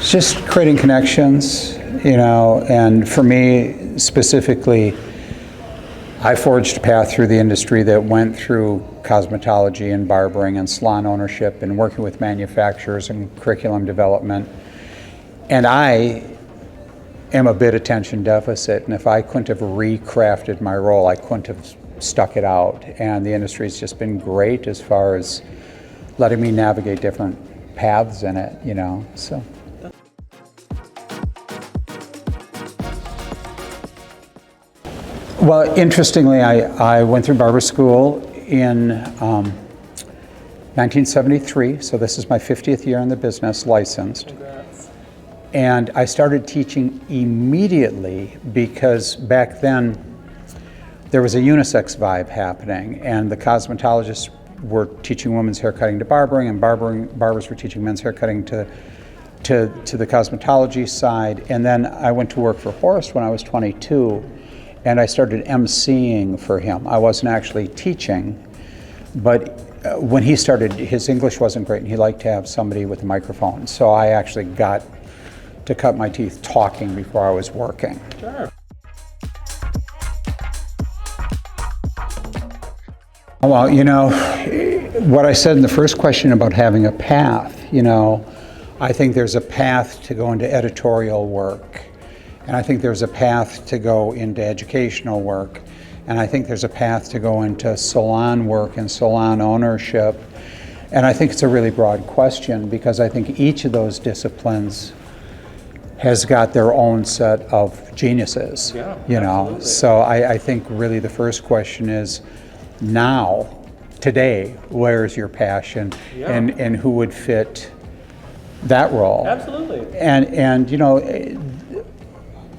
It's just creating connections, and for me specifically, I forged a path through the industry that went through cosmetology and barbering and salon ownership and working with manufacturers and curriculum development. And I am a bit attention deficit, and if I couldn't have recrafted my role, I couldn't have stuck it out. And the industry's just been great as far as letting me navigate different paths in it, so. Well, interestingly, I went through barber school in 1973, so this is my 50th year in the business, licensed. Congrats. And I started teaching immediately because back then there was a unisex vibe happening, and the cosmetologists were teaching women's hair cutting to barbering, and barbers were teaching men's hair cutting to the cosmetology side. And then I went to work for Horst when I was 22. And I started emceeing for him. I wasn't actually teaching, but when he started, his English wasn't great and he liked to have somebody with a microphone. So I actually got to cut my teeth talking before I was working. Sure. Well, what I said in the first question about having a path, I think there's a path to go into editorial work. And I think there's a path to go into educational work. And I think there's a path to go into salon work and salon ownership. And I think it's a really broad question because I think each of those disciplines has got their own set of geniuses, Absolutely. So I think really the first question is now, today, where's your passion and who would fit that role? Absolutely. And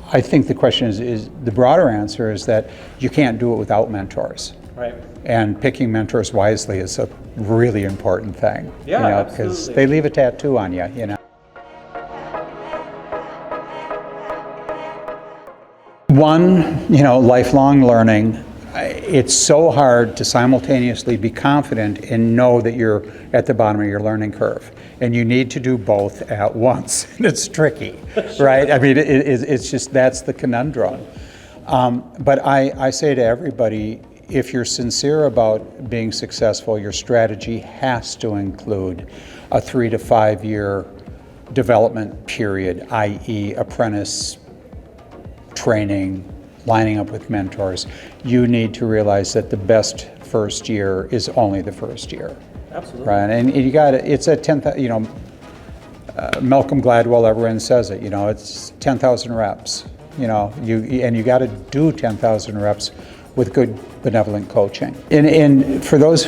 I think the question is the broader answer is that you can't do it without mentors. Right. And picking mentors wisely is a really important thing. Yeah, because absolutely. they leave a tattoo on you, One, lifelong learning. It's so hard to simultaneously be confident and know that you're at the bottom of your learning curve. And you need to do both at once. And it's tricky, right? I mean, it's just, that's the conundrum. But I say to everybody, if you're sincere about being successful, your strategy has to include a 3 to 5 year development period, i.e. apprentice training, lining up with mentors. You need to realize that the best first year is only the first year. Absolutely. Right, and you got it. It's a 10,000. Malcolm Gladwell, everyone says it. It's 10,000 reps. You got to do 10,000 reps with good benevolent coaching. And for those,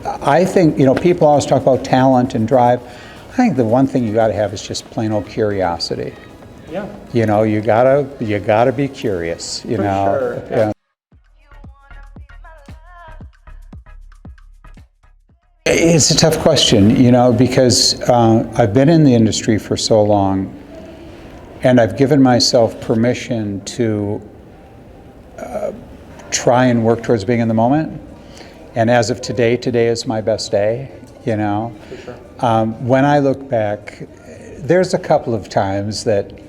I think people always talk about talent and drive. I think the one thing you got to have is just plain old curiosity. Yeah. You gotta be curious. For sure. Yeah. It's a tough question, because I've been in the industry for so long, and I've given myself permission to try and work towards being in the moment. And as of today is my best day. For sure. When I look back, there's a couple of times that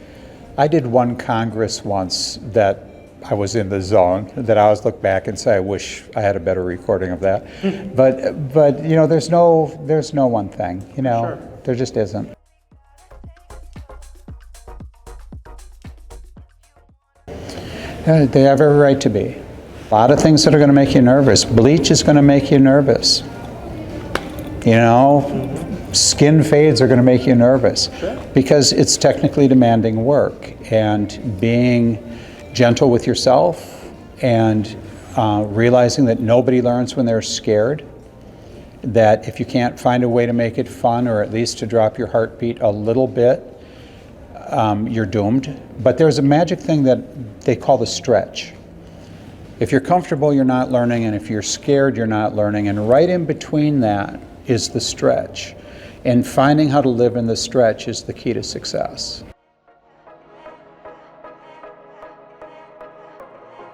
I did one Congress once that I was in the zone, that I always look back and say, I wish I had a better recording of that. But there's no one thing, Sure. There just isn't. They have every right to be. A lot of things that are going to make you nervous. Bleach is going to make you nervous. Skin fades are going to make you nervous. Sure. Because it's technically demanding work, and being gentle with yourself and realizing that nobody learns when they're scared, that if you can't find a way to make it fun or at least to drop your heartbeat a little bit, you're doomed. But there's a magic thing that they call the stretch. If you're comfortable, you're not learning, and if you're scared, you're not learning, and right in between that is the stretch. And finding how to live in the stretch is the key to success.